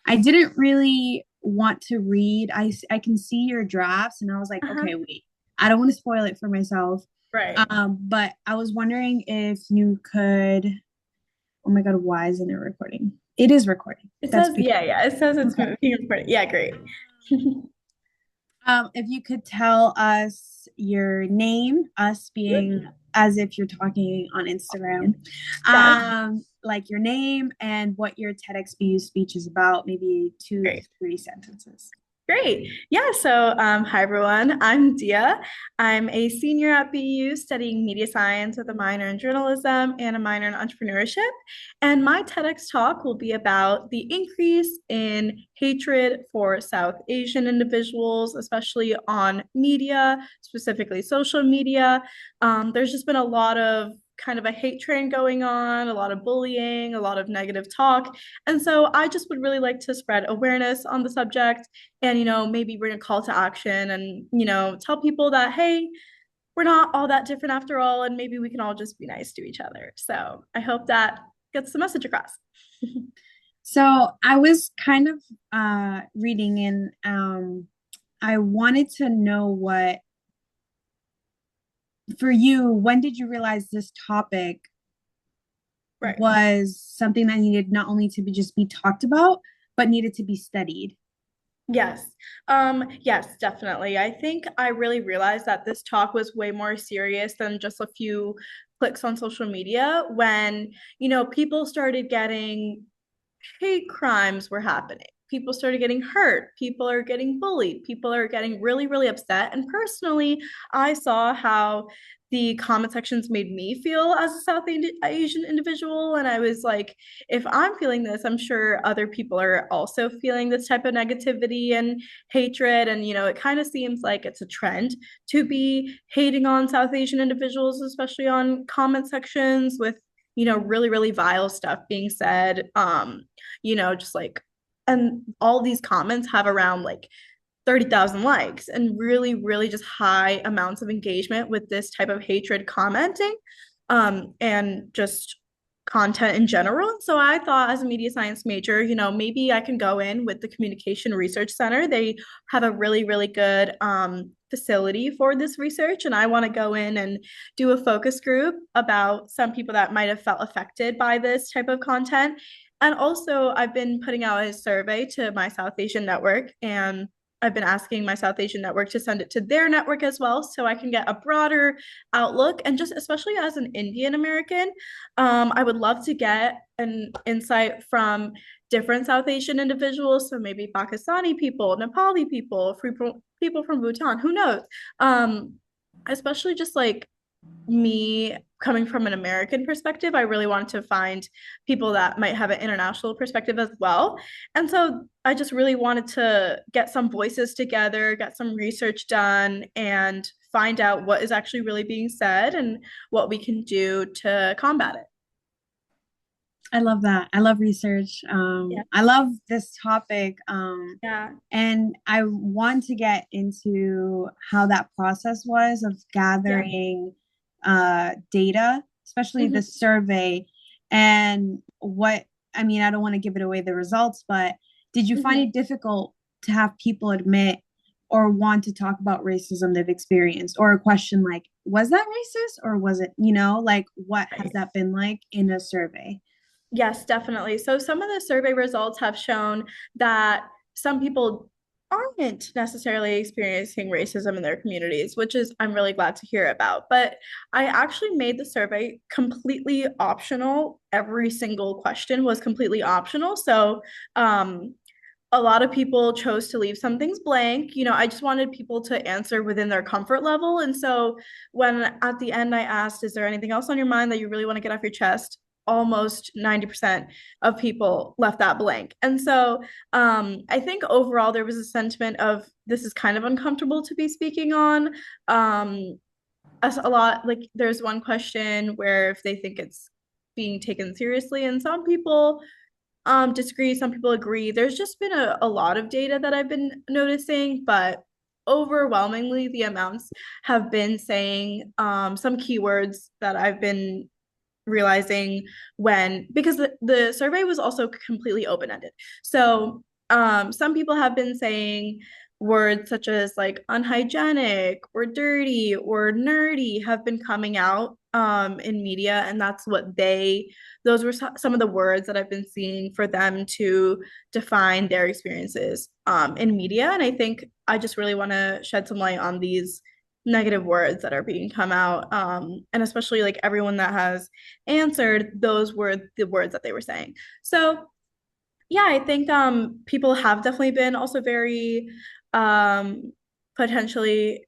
I didn't really want to read. I can see your drafts, and I was like, Uh-huh. okay, wait, I don't want to spoil it for myself. Right. But I was wondering if you could. Oh my God, why isn't it recording? It is recording. It That's says, beautiful. yeah, yeah. It says it's Okay. being recorded. Yeah, great. If you could tell us your name, us being as if you're talking on Instagram, Yes, like your name and what your TEDxBU speech is about, maybe two to great. three sentences. Great. Yeah. So, hi everyone. I'm Dia. I'm a senior at BU studying media science with a minor in journalism and a minor in entrepreneurship. And my TEDx talk will be about the increase in hatred for South Asian individuals, especially on media, specifically social media. There's just been a lot of kind of a hate train going on, a lot of bullying, a lot of negative talk. And so I just would really like to spread awareness on the subject and maybe bring a call to action and tell people that, hey, we're not all that different after all, and maybe we can all just be nice to each other. So I hope that gets the message across. So I was kind of reading and I wanted to know what for you, when did you realize this topic Right. was something that needed not only to be just be talked about, but needed to be studied? Yes. Yes, definitely. I think I really realized that this talk was way more serious than just a few clicks on social media when, people started getting hate crimes were happening. People started getting hurt. People are getting bullied. People are getting really, really upset. And personally, I saw how the comment sections made me feel as a South Asian individual. And I was like, if I'm feeling this, I'm sure other people are also feeling this type of negativity and hatred. And, it kind of seems like it's a trend to be hating on South Asian individuals, especially on comment sections with really, really vile stuff being said. Just like, and all these comments have around like 30,000 likes and really, really just high amounts of engagement with this type of hatred commenting and just content in general. So I thought as a media science major, maybe I can go in with the Communication Research Center. They have a really, really good facility for this research. And I want to go in and do a focus group about some people that might have felt affected by this type of content. And also, I've been putting out a survey to my South Asian network, and I've been asking my South Asian network to send it to their network as well, so I can get a broader outlook. And just especially as an Indian American, I would love to get an insight from different South Asian individuals. So maybe Pakistani people, Nepali people, people from Bhutan, who knows? Um, Especially just like me coming from an American perspective, I really wanted to find people that might have an international perspective as well. And so I just really wanted to get some voices together, get some research done, and find out what is actually really being said and what we can do to combat it. I love that. I love research. Yeah. I love this topic. Yeah. And I want to get into how that process was of Yeah. gathering data, especially the Mhm. survey, and what, I mean, I don't want to give it away the results, but did you find Mhm. it difficult to have people admit or want to talk about racism they've experienced, or a question like, was that racist or was it, like what has Right. that been like in a survey? Yes, definitely. So some of the survey results have shown that some people aren't necessarily experiencing racism in their communities, which is I'm really glad to hear about. But I actually made the survey completely optional. Every single question was completely optional. So a lot of people chose to leave some things blank. I just wanted people to answer within their comfort level. And so when at the end I asked, is there anything else on your mind that you really want to get off your chest? Almost 90% of people left that blank. And so I think overall there was a sentiment of this is kind of uncomfortable to be speaking on. As a lot, like there's one question where if they think it's being taken seriously, and some people disagree, some people agree. There's just been a lot of data that I've been noticing, but overwhelmingly the amounts have been saying some keywords that I've been realizing when because the survey was also completely open-ended. So some people have been saying words such as like unhygienic or dirty or nerdy have been coming out in media, and that's what those were some of the words that I've been seeing for them to define their experiences in media. And I think I just really want to shed some light on these negative words that are being come out, and especially like everyone that has answered, those were the words that they were saying. So yeah, I think people have definitely been also very um potentially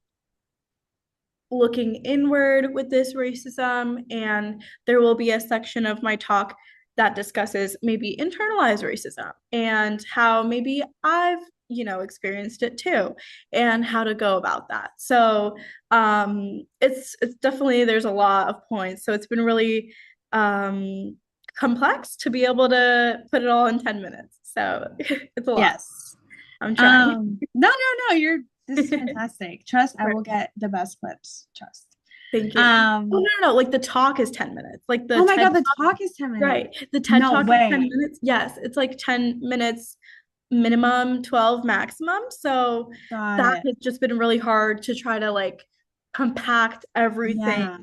looking inward with this racism, and there will be a section of my talk that discusses maybe internalized racism and how maybe I've experienced it too, and how to go about that. So it's definitely, there's a lot of points, so it's been really complex to be able to put it all in 10 minutes, so it's a lot. Yes. I'm trying. No, this is fantastic. Trust, I will get the best clips. Trust. Thank you. Oh, Um, no. Like the talk is 10 minutes. Like the oh my TED God, the talk, talk is 10 minutes. right. The TED No talk is 10 way. minutes. Yes, it's like 10 minutes minimum, 12 maximum. So Got that it. has just been really hard to try to like compact everything Yeah.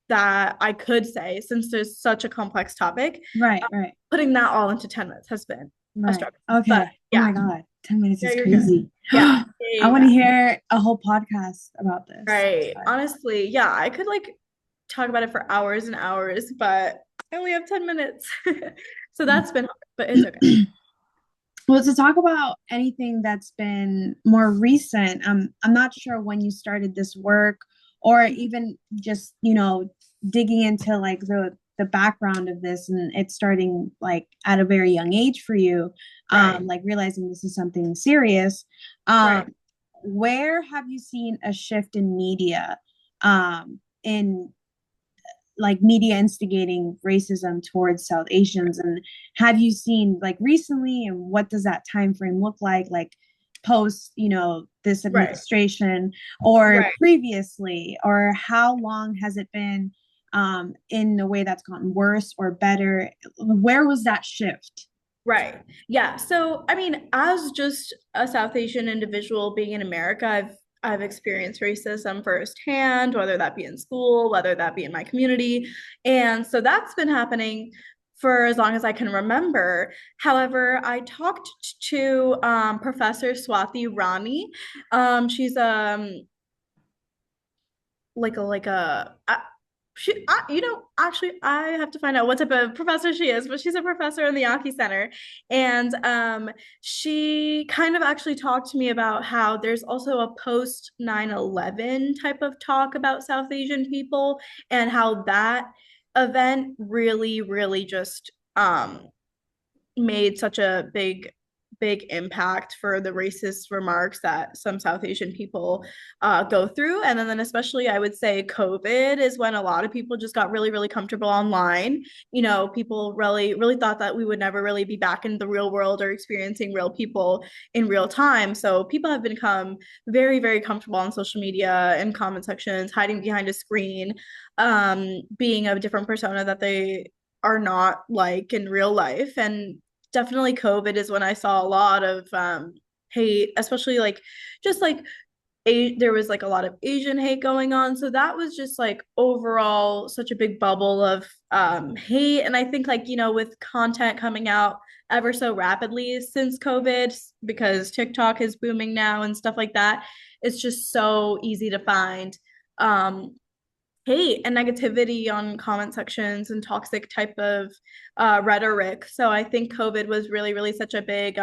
that I could say, since there's such a complex topic. Right, right, Putting that all into 10 minutes has been a right. struggle. But Okay. Oh yeah, my God. 10 minutes yeah, is you're good. crazy. Yeah. I want Yeah. to hear a whole podcast about this. Right. Honestly, yeah, I could like talk about it for hours and hours, but I only have 10 minutes. So that's been hard, but it's okay. Well, to talk about anything that's been more recent, I'm not sure when you started this work or even just, digging into like the background of this and it starting like at a very young age for you, Right. like realizing this is something serious. Right. Where have you seen a shift in media, in like media instigating racism towards South Asians? And have you seen like recently, and what does that time frame look like post, this Right. administration or Right. previously, or how long has it been in a way that's gotten worse or better? Where was that shift? Right. Yeah. So, I mean, as just a South Asian individual being in America, I've experienced racism firsthand, whether that be in school, whether that be in my community. And so that's been happening for as long as I can remember. However, I talked to Professor Swati Rani. She's actually, I have to find out what type of professor she is, but she's a professor in the Yaki Center. And she kind of actually talked to me about how there's also a post 9/11 type of talk about South Asian people, and how that event really, really just made such a big impact for the racist remarks that some South Asian people go through. And then especially, I would say COVID is when a lot of people just got really, really comfortable online. People really, really thought that we would never really be back in the real world or experiencing real people in real time. So people have become very, very comfortable on social media and comment sections, hiding behind a screen, being a different persona that they are not like in real life. And definitely COVID is when I saw a lot of hate, especially like just like there was like a lot of Asian hate going on. So that was just like overall such a big bubble of hate. And I think like, with content coming out ever so rapidly since COVID, because TikTok is booming now and stuff like that, it's just so easy to find um, hate and negativity on comment sections and toxic type of rhetoric. So I think COVID was really, really such a big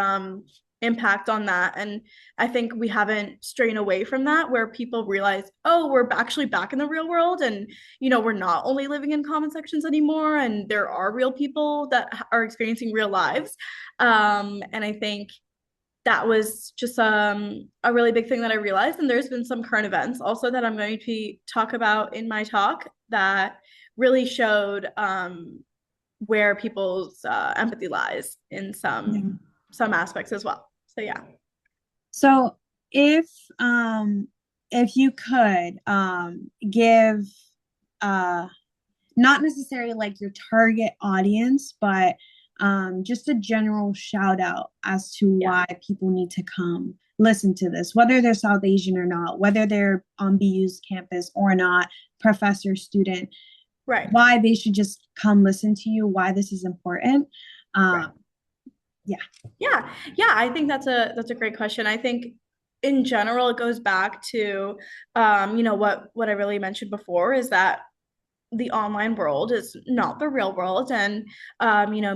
impact on that. And I think we haven't strayed away from that, where people realize, oh, we're actually back in the real world. And, we're not only living in comment sections anymore. And there are real people that are experiencing real lives. And I think that was just a really big thing that I realized. And there's been some current events also that I'm going to talk about in my talk that really showed where people's empathy lies in Yeah. some aspects as well. So yeah. So if if you could give not necessarily like your target audience, but just a general shout out as to Yeah. why people need to come listen to this, whether they're South Asian or not, whether they're on BU's campus or not, professor, student, Right. why they should just come listen to you, why this is important. Right. Um, yeah. Yeah. Yeah. I think that's a great question. I think in general it goes back to what I really mentioned before is that the online world is not the real world, and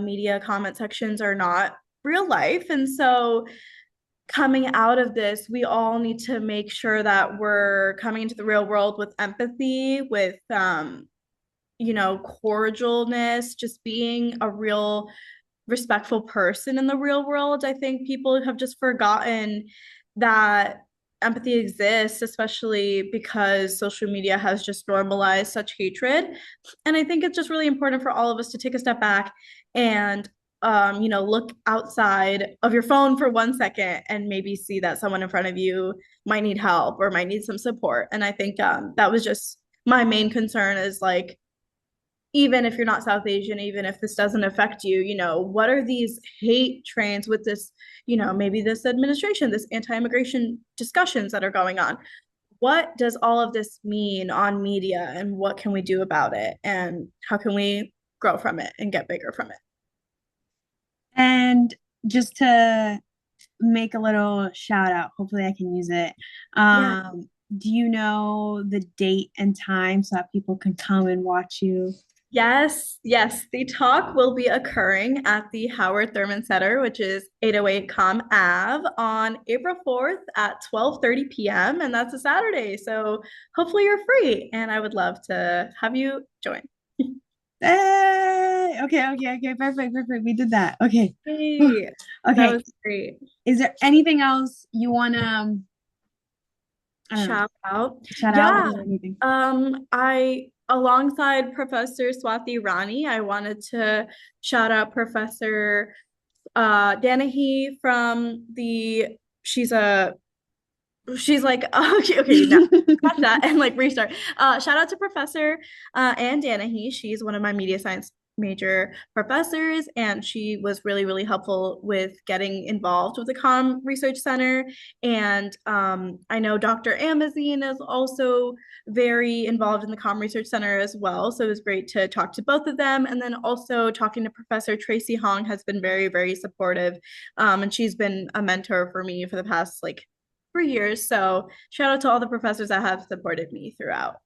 media comment sections are not real life. And so coming out of this, we all need to make sure that we're coming into the real world with empathy, with cordialness, just being a real respectful person in the real world. I think people have just forgotten that empathy exists, especially because social media has just normalized such hatred. And I think it's just really important for all of us to take a step back and look outside of your phone for 1 second and maybe see that someone in front of you might need help or might need some support. And I think that was just my main concern is like, even if you're not South Asian, even if this doesn't affect you, what are these hate trains with this, maybe this administration, this anti-immigration discussions that are going on? What does all of this mean on media, and what can we do about it? And how can we grow from it and get bigger from it? And just to make a little shout out, hopefully I can use it. Yeah. Do you know the date and time so that people can come and watch you? Yes, yes. The talk will be occurring at the Howard Thurman Center, which is 808 Com Ave, on April 4th at 12:30 p.m. And that's a Saturday. So hopefully you're free. And I would love to have you join. Hey, okay, perfect, perfect. We did that. Okay. Whew. Hey, that Okay. was great. Is there anything else you want to, I don't know, Shout out. shout out Yeah. or anything? I alongside Professor Swati Rani, I wanted to shout out Professor Danahy from the she's like okay now cut that and like restart. Shout out to Professor Ann Danahy. She's one of my media science major professors, and she was really really helpful with getting involved with the research center. And I know Dr. Amazine is also very involved in the research center as well, so it was great to talk to both of them. And then also talking to Professor Tracy Hong has been very very supportive, and she's been a mentor for me for the past like 3 years. So shout out to all the professors that have supported me throughout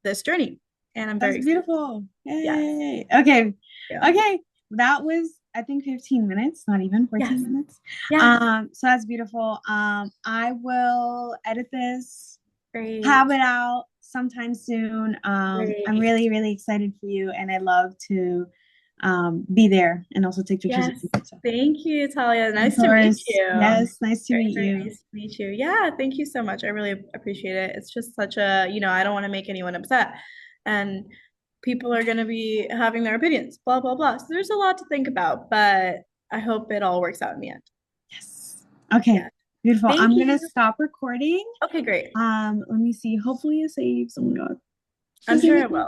this journey. And I'm That's very excited. beautiful. Yes. Yay. Okay. Yeah. Okay. That was, I think, 15 minutes, not even 14 Yes. minutes. Yes. So that's beautiful. I will edit this, have Great. it out sometime soon. I'm Great. really, really excited for you, and I love to be there and also take pictures of Yes. you. So, Thank you, Talia. of Nice to meet course. you. Yes, nice to Very, meet very you. nice to meet you. Yeah, thank you so much. I really appreciate it. It's just such a, I don't want to make anyone upset. And people are going to be having their opinions, blah, blah, blah. So there's a lot to think about, but I hope it all works out in the end. Yes. Okay. Yeah. Beautiful. Thank I'm gonna you. stop recording. Okay, great. Let me see. Hopefully it saves. Oh my God. I'm Does sure it it? will.